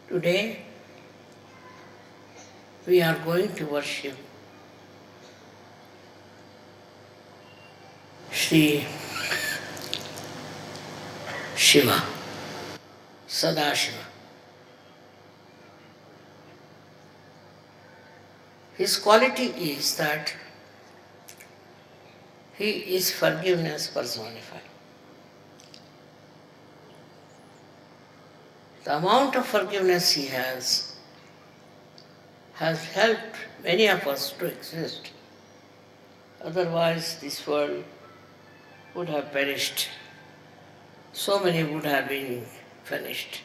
Today we are going to worship Sri Shiva, Sadashiva. His quality is that he is forgiveness personified. The amount of forgiveness he has helped many of us to exist. Otherwise, this world would have perished. So many would have been finished.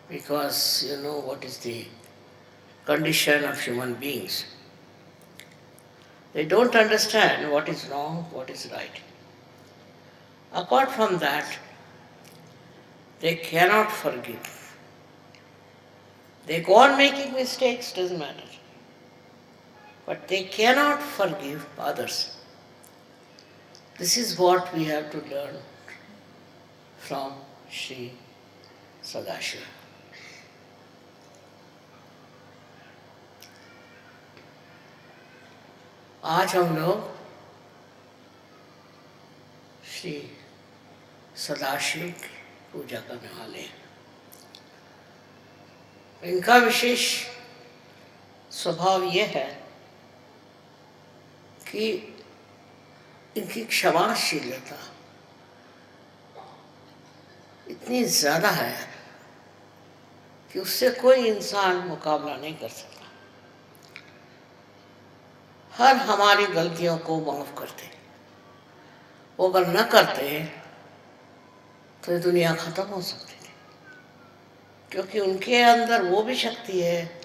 Because you know what is the condition of human beings. They don't understand what is wrong, what is right. Apart from that, they cannot forgive. They go on making mistakes, doesn't matter. But they cannot forgive others. This is what we have to learn from Sri Sadashiva. आज हम लोग श्री सदाशिव की पूजा करने वाले हैं। इनका विशेष स्वभाव ये है कि इनकी क्षमाशीलता इतनी ज़्यादा है कि उससे कोई इंसान मुकाबला नहीं कर सकता। हर हमारी गलतियों को माफ़ करते। वो अगर न करते तो ये दुनिया ख़त्म हो सकती थी, क्योंकि उनके अंदर वो भी शक्ति है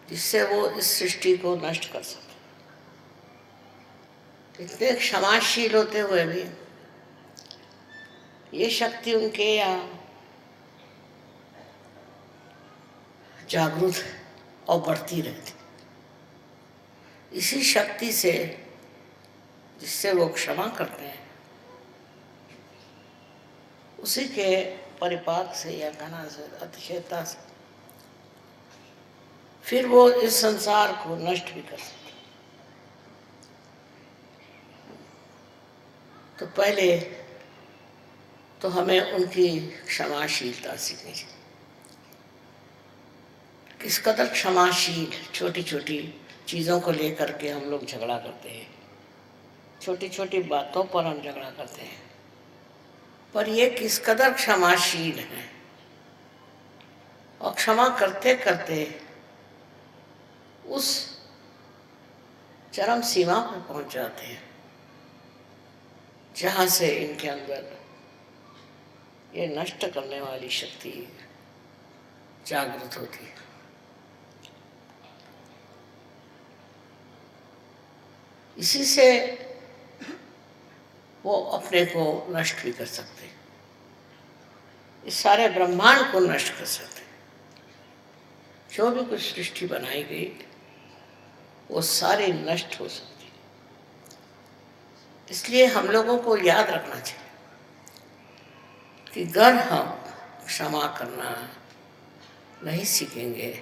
जिससे वो इस सृष्टि को नष्ट कर सकते। इतने क्षमाशील होते हुए भी ये शक्ति उनके यहाँ जागृत और बढ़ती रहती। इसी शक्ति से जिससे वो क्षमा करते हैं, उसी के परिपाक से या घना से अतिशयता से फिर वो इस संसार को नष्ट भी कर सकते। तो पहले तो हमें उनकी क्षमाशीलता सीखनी चाहिए। किस कदर क्षमाशील, छोटी छोटी चीज़ों को लेकर के हम लोग झगड़ा करते हैं, छोटी छोटी बातों पर हम झगड़ा करते हैं, पर ये किस कदर क्षमाशील हैं और क्षमा करते करते उस चरम सीमा पर पहुंच जाते हैं जहाँ से इनके अंदर ये नष्ट करने वाली शक्ति जागृत होती है। इसी से वो अपने को नष्ट भी कर सकते, इस सारे ब्रह्मांड को नष्ट कर सकते। जो भी कुछ सृष्टि बनाई गई वो सारी नष्ट हो सकती। इसलिए हम लोगों को याद रखना चाहिए कि अगर हम क्षमा करना नहीं सीखेंगे,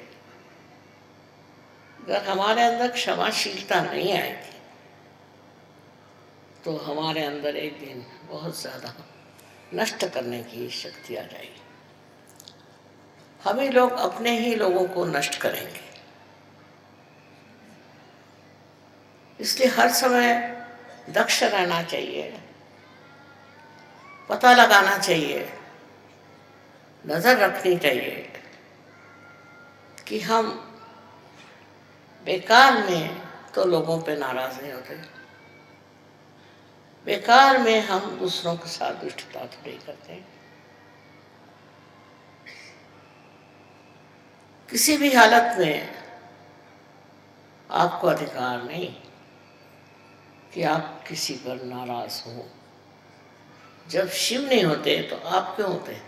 अगर हमारे अंदर क्षमाशीलता नहीं आएगी, तो हमारे अंदर एक दिन बहुत ज़्यादा नष्ट करने की शक्ति आ जाएगी। हम ही लोग अपने ही लोगों को नष्ट करेंगे। इसलिए हर समय दक्ष रहना चाहिए, पता लगाना चाहिए, नज़र रखनी चाहिए कि हम बेकार में तो लोगों पे नाराज़ नहीं होते, बेकार में हम दूसरों के साथ दुष्टता तो नहीं करते। किसी भी हालत में आपको अधिकार नहीं कि आप किसी पर नाराज हो। जब शिव नहीं होते तो आप क्यों होते?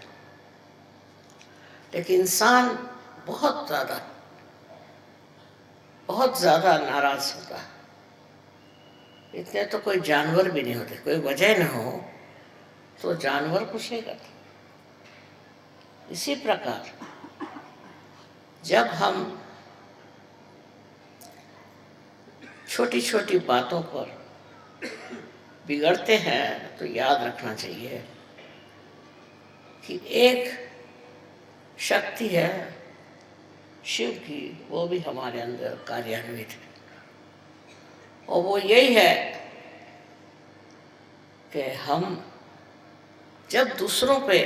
लेकिन इंसान बहुत ज़्यादा नाराज होता है। इतने तो कोई जानवर भी नहीं होते। कोई वजह न हो तो जानवर कुछ नहीं करता। इसी प्रकार जब हम छोटी छोटी बातों पर बिगड़ते हैं तो याद रखना चाहिए कि एक शक्ति है शिव की, वो भी हमारे अंदर कार्यान्वित है, और वो यही है कि हम जब दूसरों पे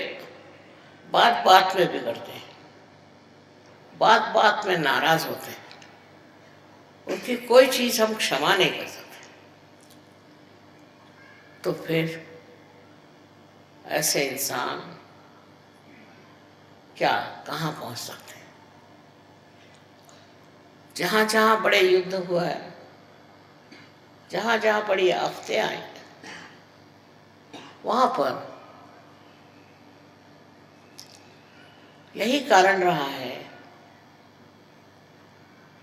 बात बात में बिगड़ते हैं, बात बात में नाराज होते हैं, उनकी कोई चीज़ हम क्षमा नहीं कर सकते, तो फिर ऐसे इंसान क्या कहाँ पहुँच सकते हैं। जहाँ जहाँ बड़े युद्ध हुआ है, जहाँ जहाँ बड़ी आफतें आई, वहाँ पर यही कारण रहा है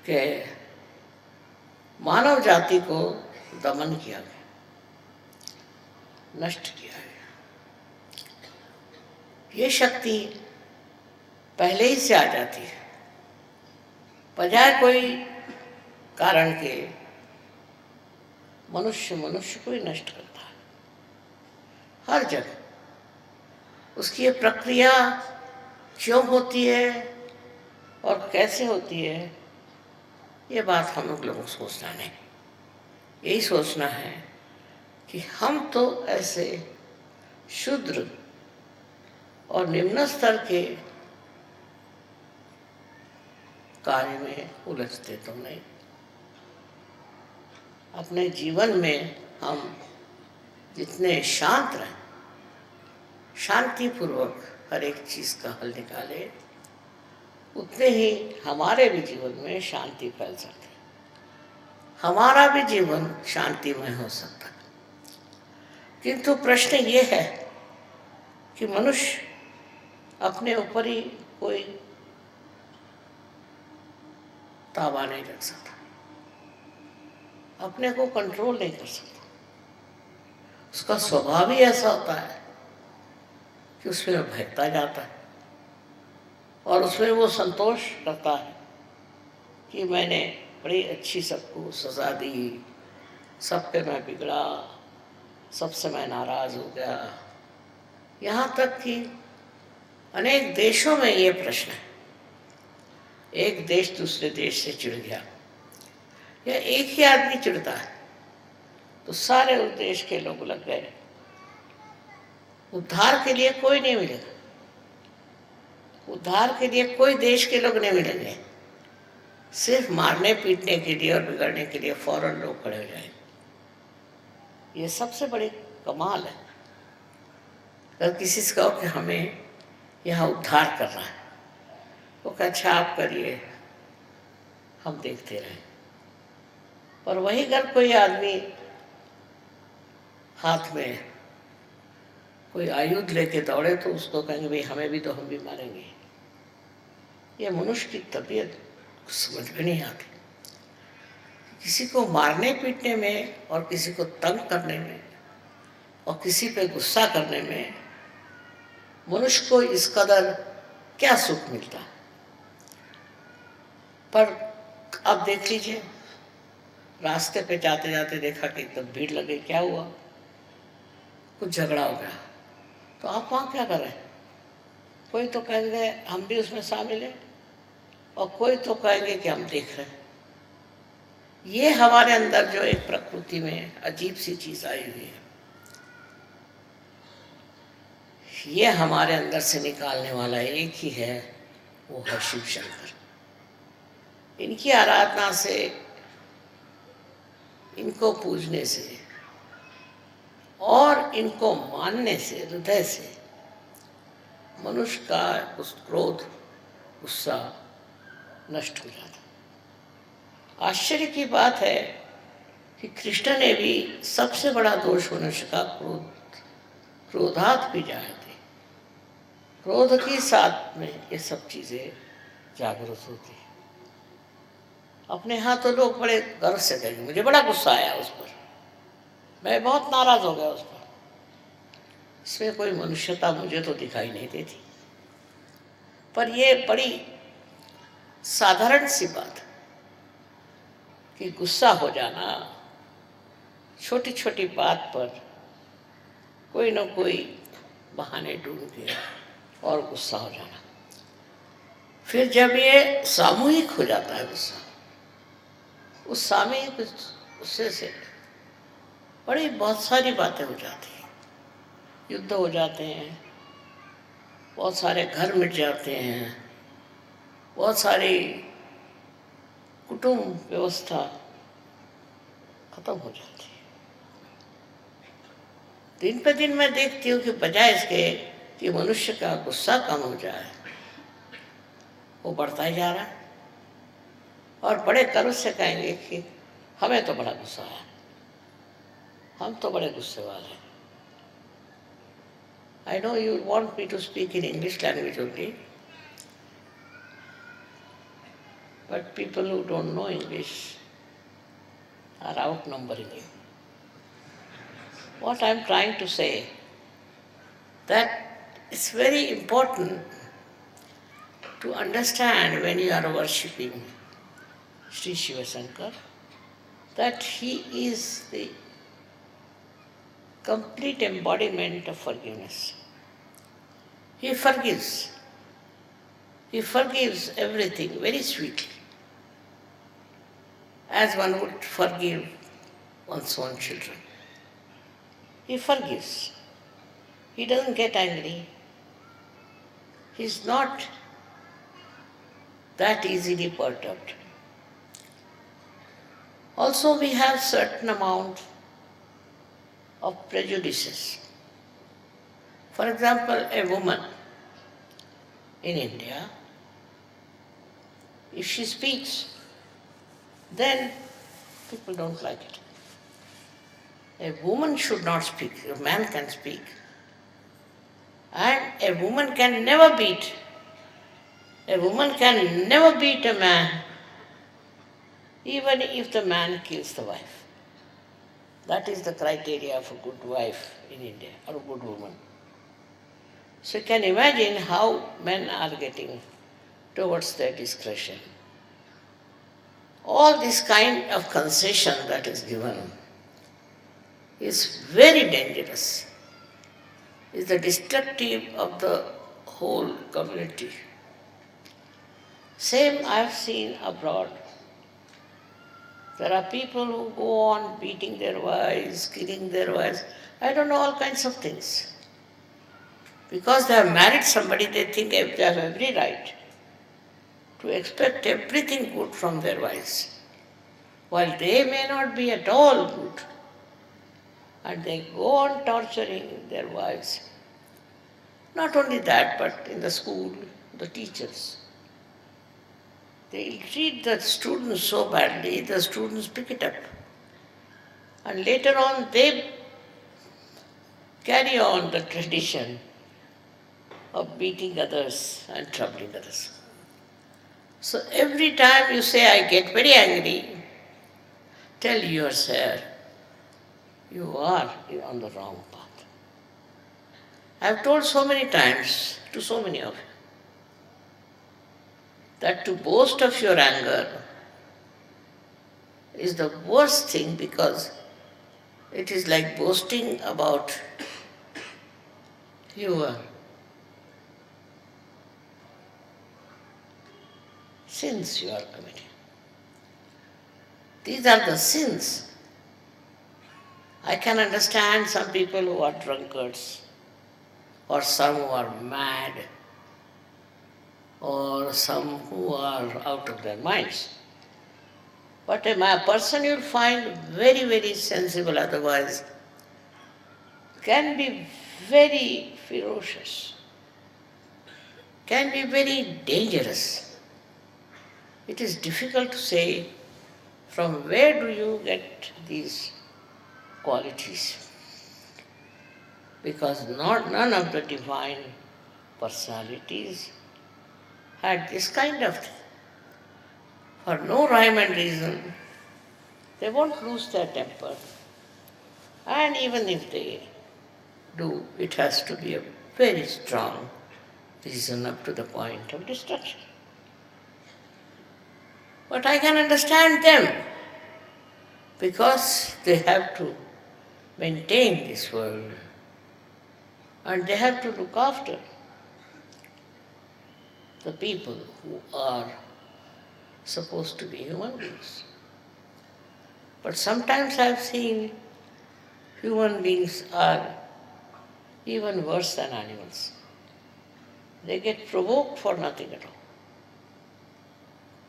कि मानव जाति को दमन किया गया, नष्ट किया गया। ये शक्ति पहले ही से आ जाती है, बजाय कोई कारण के मनुष्य मनुष्य को ही नष्ट करता है हर जगह। उसकी ये प्रक्रिया क्यों होती है और कैसे होती है, ये बात हम लोगों को सोचना नहीं। यही सोचना है कि हम तो ऐसे शूद्र और निम्न स्तर के कार्य में उलझते तो नहीं। अपने जीवन में हम जितने शांत रहें, शांतिपूर्वक हर एक चीज़ का हल निकाले, उतने ही हमारे भी जीवन में शांति फैल सकती है, हमारा भी जीवन शांतिमय हो सकता है। किंतु प्रश्न ये है कि मनुष्य अपने ऊपर ही कोई ताबा नहीं रख सकता, अपने को कंट्रोल नहीं कर सकता। उसका स्वभाव ही ऐसा होता है कि उसमें बहकता जाता है और उसमें वो संतोष करता है कि मैंने बड़ी अच्छी सबको सजा दी, सब पे मैं बिगड़ा, सबसे मैं नाराज़ हो गया। यहाँ तक कि अनेक देशों में ये प्रश्न है, एक देश दूसरे देश से चिढ़ गया या एक ही आदमी चिढ़ता है तो सारे उस देश के लोग लग गए, उद्धार के लिए कोई नहीं मिलेगा, उद्धार के लिए कोई देश के लोग नहीं मिलेंगे, सिर्फ मारने पीटने के लिए और बिगड़ने के लिए फौरन लोग खड़े हो जाएंगे। ये सबसे बड़ी कमाल है। अगर किसी से कहो कि हमें यहाँ उद्धार करना है, वो कहे अच्छा आप करिए, हम देखते रहें। और वही अगर कोई आदमी हाथ में कोई आयुध लेके दौड़े तो उसको कहेंगे भाई हमें भी, तो हम भी मारेंगे। ये मनुष्य की तबीयत समझ में नहीं आती। किसी को मारने पीटने में और किसी को तंग करने में और किसी पे गुस्सा करने में मनुष्य को इस कदर क्या सुख मिलता है। पर अब देख लीजिए, रास्ते पे जाते जाते देखा कि एकदम भीड़ लग गई, क्या हुआ, कुछ झगड़ा हो गया, तो आप वहाँ क्या कर रहे हैं? कोई तो कहेंगे हम भी उसमें शामिल हैं और कोई तो कहेंगे कि हम देख रहे हैं। ये हमारे अंदर जो एक प्रकृति में अजीब सी चीज़ आई हुई है, ये हमारे अंदर से निकालने वाला एक ही है, वो है शिव शंकर। इनकी आराधना से, इनको पूजने से और इनको मानने से, हृदय से मनुष्य का उस क्रोध, गुस्सा नष्ट हो जाता। आश्चर्य की बात है कि कृष्ण ने भी सबसे बड़ा दोष मनुष्य का क्रोधात भी जाए थे। क्रोध के साथ में ये सब चीज़ें जागृत होती है। अपने यहाँ तो लोग बड़े गर्व से कहेंगे मुझे बड़ा गुस्सा आया उस पर, मैं बहुत नाराज़ हो गया उस पर। इसमें कोई मनुष्यता मुझे तो दिखाई नहीं देती। पर ये बड़ी साधारण सी बात कि गुस्सा हो जाना, छोटी छोटी बात पर कोई ना कोई बहाने ढूंढ के और गुस्सा हो जाना। फिर जब ये सामूहिक हो जाता है गुस्सा, उस सामूहिक गुस्से से बड़ी बहुत सारी बातें हो जाती हैं, युद्ध हो जाते हैं, बहुत सारे घर मिट जाते हैं, बहुत सारी कुटुंब व्यवस्था खत्म हो जाती है। दिन पर दिन मैं देखती हूँ कि बजाय इसके कि मनुष्य का गुस्सा कम हो जाए, वो बढ़ता ही जा रहा है। और बड़े गर्व से कहेंगे कि हमें तो बड़ा गुस्सा है, हम तो बड़े गुस्से वाले हैं। I know you want me to speak in English language only, but people who don't know English are outnumbering you. What I am trying to say, that it's very important to understand when you are worshipping Sri Shiva Shankar, that he is the complete embodiment of forgiveness. He forgives. He forgives everything very sweetly, as one would forgive one's own children. He forgives. He doesn't get angry. He's not that easily perturbed. Also, we have certain amount of prejudices. For example, a woman in India, if she speaks, then people don't like it. A woman should not speak, a man can speak. And a woman can never beat. A woman can never beat a man, even if the man kills the wife. That is the criteria of a good wife in India, or a good woman. So you can imagine how men are getting towards their discretion. All this kind of concession that is given is very dangerous, is the destructive of the whole community. Same I have seen abroad. There are people who go on beating their wives, killing their wives, I don't know, all kinds of things. Because they have married somebody, they think they have every right to expect everything good from their wives, while they may not be at all good. And they go on torturing their wives. Not only that, but in the school, the teachers, they treat the students so badly, the students pick it up. And later on, they carry on the tradition of beating others and troubling others. So every time you say, I get very angry, tell yourself, you are on the wrong path. I have told so many times to so many of you that to boast of your anger is the worst thing, because it is like boasting about your sins you are committing. These are the sins. I can understand some people who are drunkards, or some who are mad, or some who are out of their minds. But a person you'll find very, very sensible otherwise can be very ferocious, can be very dangerous. It is difficult to say from where do you get these qualities, because none of the divine personalities had this kind of thing. For no rhyme and reason, they won't lose their temper. And even if they do, it has to be a very strong reason up to the point of destruction. But I can understand them because they have to maintain this world and they have to look after the people who are supposed to be human beings. But sometimes I've seen human beings are even worse than animals. They get provoked for nothing at all.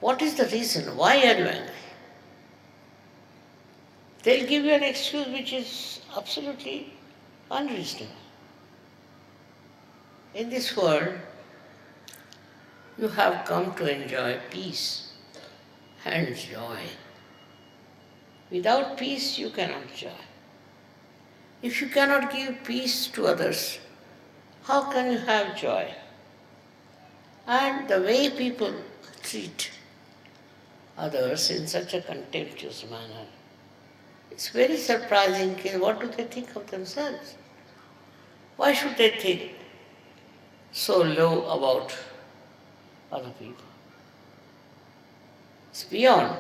What is the reason? Why are you angry? They'll give you an excuse which is absolutely unreasonable. In this world, you have come to enjoy peace and joy. Without peace, you cannot joy. If you cannot give peace to others, how can you have joy? And the way people treat others in such a contemptuous manner, it's very surprising. What do they think of themselves? Why should they think so low about other people? It's beyond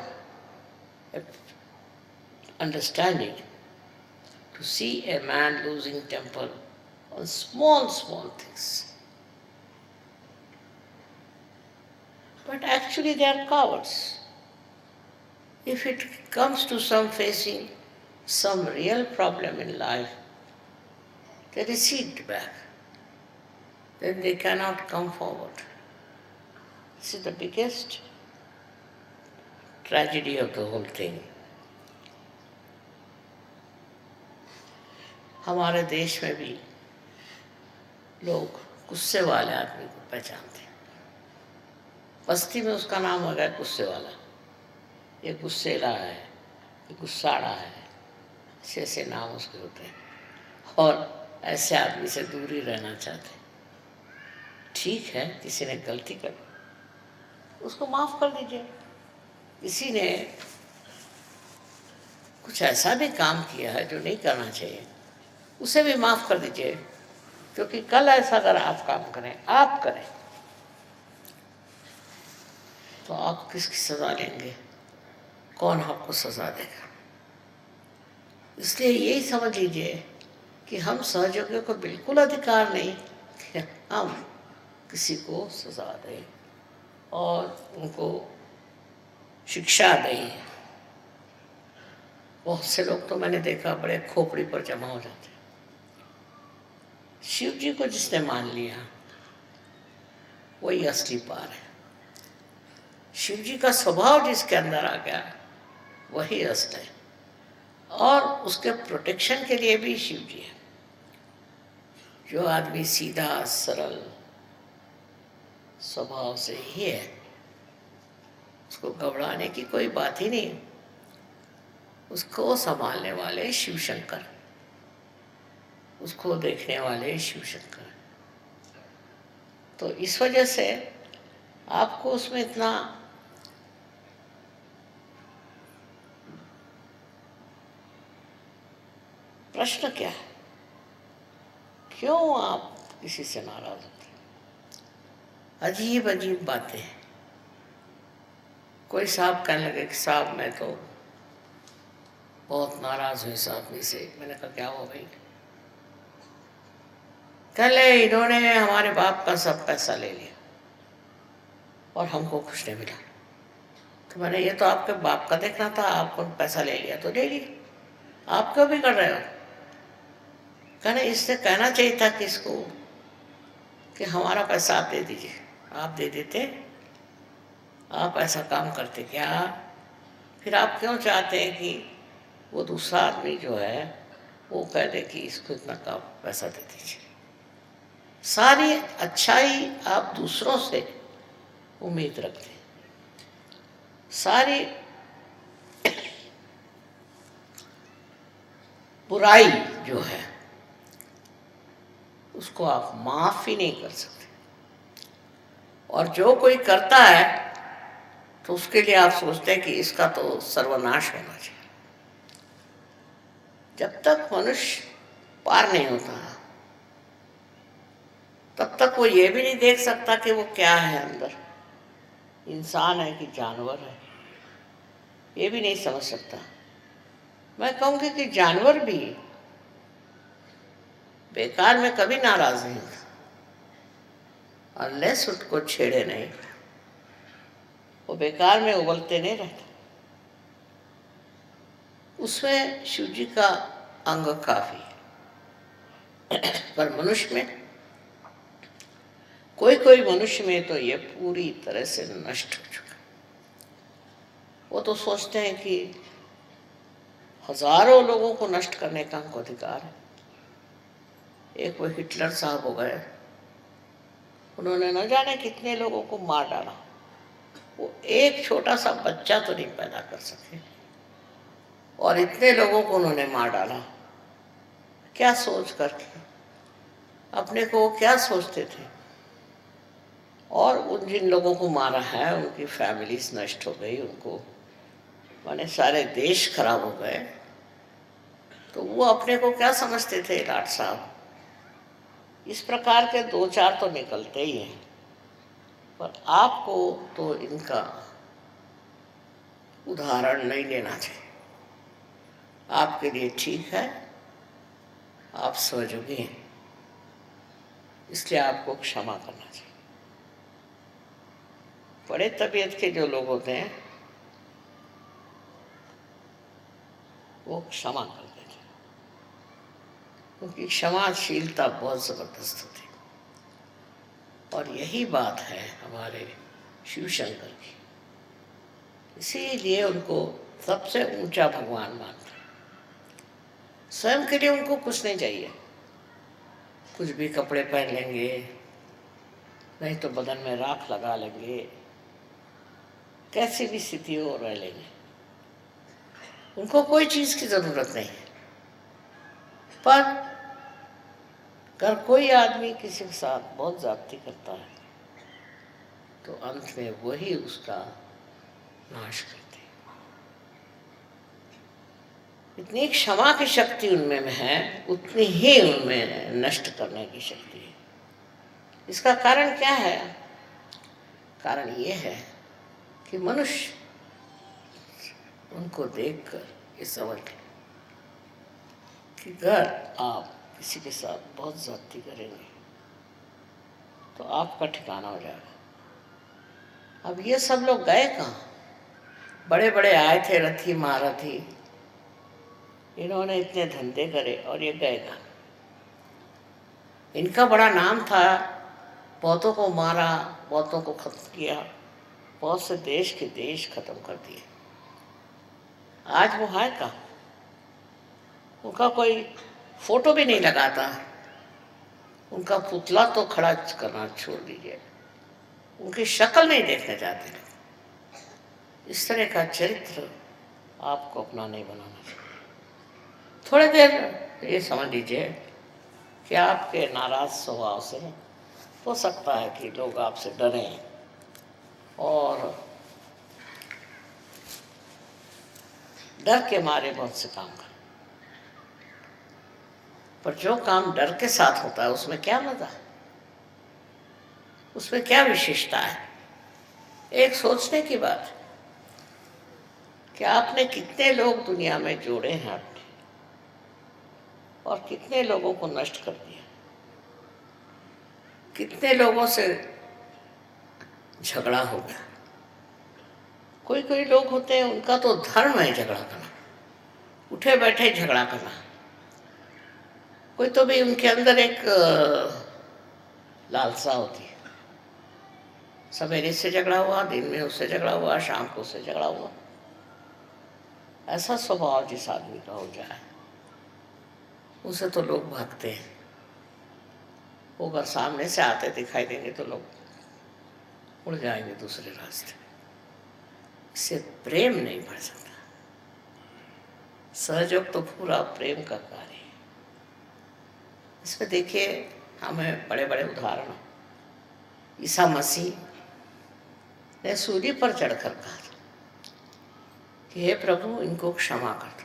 understanding to see a man losing temper on small things. But actually they are cowards. If it comes to facing some real problem in life, they recede back. Then they cannot come forward. This is the biggest tragedy of the whole thing. हमारे देश में भी लोग गुस्से वाले आदमी को पहचानते हैं। बस्ती में उसका नाम हो गया गुस्से वाला। ये गुस्सेला है, ये गुस्साड़ा है, ऐसे ऐसे नाम उसके होते हैं। और ऐसे आदमी से दूर ही रहना चाहते हैं। ठीक है, किसी ने गलती कर उसको माफ़ कर दीजिए। किसी ने कुछ ऐसा भी काम किया है जो नहीं करना चाहिए, उसे भी माफ़ कर दीजिए, क्योंकि कल ऐसा अगर आप काम करें, आप करें, तो आप किसकी सज़ा लेंगे? कौन आपको सज़ा देगा? इसलिए यही समझ लीजिए कि हम सहयोगियों को बिल्कुल अधिकार नहीं कि हम किसी को सज़ा दें और उनको शिक्षा दें। बहुत से लोग तो मैंने देखा बड़े खोपड़ी पर जमा हो जाते हैं। शिव जी को जिसने मान लिया वही असली पार है। शिव जी का स्वभाव जिसके अंदर आ गया वही अस्त है, और उसके प्रोटेक्शन के लिए भी शिव जी है। जो आदमी सीधा सरल स्वभाव से ही है, उसको घबराने की कोई बात ही नहीं। उसको संभालने वाले शिव शंकर, उसको देखने वाले शिव शंकर। तो इस वजह से आपको उसमें इतना प्रश्न क्या है? क्यों आप किसी से नाराज होते हैं? अजीब अजीब बातें हैं। कोई साहब कहने लगे कि साहब मैं तो बहुत नाराज हुई इस आदमी से। मैंने कहा क्या हुआ भाई? कहले इन्होंने हमारे बाप का सब पैसा ले लिया और हमको कुछ नहीं मिला। तो मैंने ये तो आपके बाप का देखना था, आपको पैसा ले लिया तो ले लिया, आप क्यों भी कर रहे हो? कहने इससे कहना चाहिए था किसको कि हमारा पैसा आप दे दीजिए। आप दे देते, आप ऐसा काम करते क्या? फिर आप क्यों चाहते हैं कि वो दूसरा आदमी जो है वो कह दे कि इसको इतना का पैसा दे दीजिए? सारी अच्छाई आप दूसरों से उम्मीद रखते हैं, सारी बुराई जो है उसको आप माफ ही नहीं कर सकते। और जो कोई करता है तो उसके लिए आप सोचते हैं कि इसका तो सर्वनाश होना चाहिए। जब तक मनुष्य पार नहीं होता तब तक वो ये भी नहीं देख सकता कि वो क्या है अंदर, इंसान है कि जानवर है, ये भी नहीं समझ सकता। मैं कहूँगी कि जानवर भी बेकार में कभी नाराज नहीं होता, अनलेस उसको छेड़े नहीं, वो बेकार में उबलते नहीं रहते। उसमें शिव जी का अंग काफी है। पर मनुष्य में, कोई कोई मनुष्य में तो ये पूरी तरह से नष्ट हो चुका। वो तो सोचते हैं कि हजारों लोगों को नष्ट करने का हमको अधिकार है। एक वो हिटलर साहब हो गए, उन्होंने न जाने कितने लोगों को मार डाला, वो एक छोटा सा बच्चा तो नहीं पैदा कर सके और इतने लोगों को उन्होंने मार डाला। क्या सोच करके, अपने को वो क्या सोचते थे? और उन जिन लोगों को मारा है उनकी फैमिलीज नष्ट हो गई, उनको माने सारे देश खराब हो गए। तो वो अपने को क्या समझते थे लाट साहब? इस प्रकार के दो चार तो निकलते ही हैं, पर आपको तो इनका उदाहरण नहीं लेना चाहिए। आपके लिए ठीक है, आप सहयोगी हैं, इसलिए आपको क्षमा करना चाहिए। बड़े तबीयत के जो लोग होते हैं वो क्षमा कर देते हैं, क्योंकि क्षमाशीलता बहुत ज़बरदस्त होती है। और यही बात है हमारे शिव शंकर की, इसीलिए उनको सबसे ऊंचा भगवान मानते हैं। स्वयं के लिए उनको कुछ नहीं चाहिए, कुछ भी कपड़े पहन लेंगे, नहीं तो बदन में राख लगा लेंगे, कैसी भी स्थिति हो रह लेंगे, उनको कोई चीज़ की ज़रूरत नहीं है। पर अगर कोई आदमी किसी के साथ बहुत ज्यादती करता है तो अंत में वही उसका नाश करते हैं। इतनी क्षमा की शक्ति उनमें है, उतनी ही उनमें नष्ट करने की शक्ति है। इसका कारण क्या है? कारण ये है कि मनुष्य उनको देखकर ये समझ ले कि अगर आप किसी के साथ बहुत ज्यादती करेंगे तो आपका ठिकाना हो जाएगा। अब ये सब लोग गए कहाँ? बड़े बड़े आए थे रथी महारथी, इन्होंने इतने धंधे करे और ये गए कहाँ? इनका बड़ा नाम था, बहुतों को मारा, बहुतों को खत्म किया, बहुत से देश के देश खत्म कर दिए। आज वो है कहाँ? उनका कोई फोटो भी नहीं लगाता, उनका पुतला तो खड़ा करना छोड़ दीजिए, उनकी शक्ल नहीं देखने जाते लोग। इस तरह का चरित्र आपको अपना नहीं बनाना चाहिए। थोड़ी देर ये समझ लीजिए कि आपके नाराज स्वभाव से हो सकता है कि लोग आपसे डरें और डर के मारे बहुत से काम करें, पर जो काम डर के साथ होता है उसमें क्या मजा है, उसमें क्या विशेषता है? एक सोचने की बात है कि आपने कितने लोग दुनिया में जोड़े हैं आपने, और कितने लोगों को नष्ट कर दिया, कितने लोगों से झगड़ा हो गया। कोई कोई लोग होते हैं उनका तो धर्म है झगड़ा करना, उठे बैठे झगड़ा करना। कोई तो भी उनके अंदर एक लालसा होती है, सवेरे से झगड़ा हुआ, दिन में उससे झगड़ा हुआ, शाम को उससे झगड़ा हुआ। ऐसा स्वभाव जिस आदमी का हो जाए उसे तो लोग भागते हैं। वो अगर सामने से आते दिखाई देंगे तो लोग उड़ जाएंगे दूसरे रास्ते। इससे प्रेम नहीं बढ़ सकता। सहयोग तो पूरा प्रेम का कार्य है। इसमें देखिए हमें बड़े बड़े उदाहरण, ईसा मसीह ने सूली पर चढ़कर कहा कि हे प्रभु इनको क्षमा कर दो,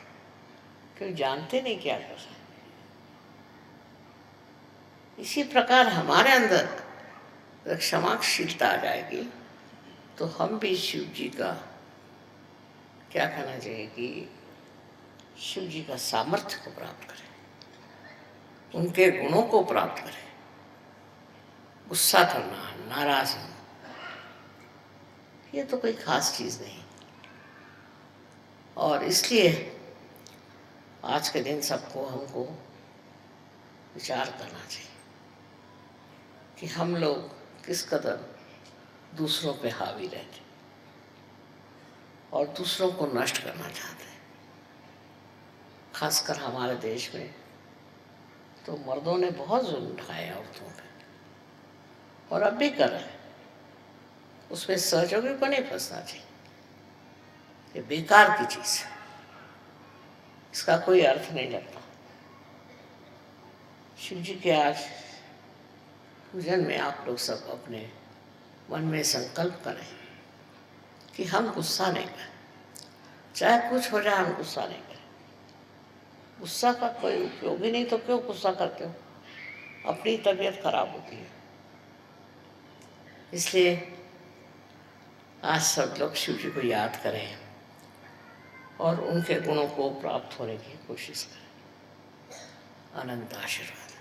क्योंकि जानते नहीं क्या कर रहे। इसी प्रकार हमारे अंदर अगर क्षमाशीलता आ जाएगी तो हम भी शिव जी का क्या कहना चाहिए कि शिव जी का सामर्थ्य को प्राप्त करें, उनके गुणों को प्राप्त करें। गुस्सा करना, नाराज होना, ये तो कोई खास चीज़ नहीं। और इसलिए आज के दिन सबको हमको विचार करना चाहिए कि हम लोग किस कदर दूसरों पे हावी रहते और दूसरों को नष्ट करना चाहते हैं। खासकर हमारे देश में तो मर्दों ने बहुत जुल्म उठाए औरतों पे और अब भी कर रहे हैं। उसमें सहयोगी को नहीं फंसना चाहिए, ये बेकार की चीज़ है, इसका कोई अर्थ नहीं लगता। शिव जी के आज पूजन में आप लोग सब अपने मन में संकल्प करें कि हम गुस्सा नहीं करें, चाहे कुछ हो जाए हम गुस्सा नहीं करें। गुस्सा का कोई उपयोग ही नहीं, तो क्यों गुस्सा करते हो? अपनी तबीयत खराब होती है। इसलिए आज सब लोग शिव जी को याद करें और उनके गुणों को प्राप्त होने की कोशिश करें। अनंत आशीर्वाद।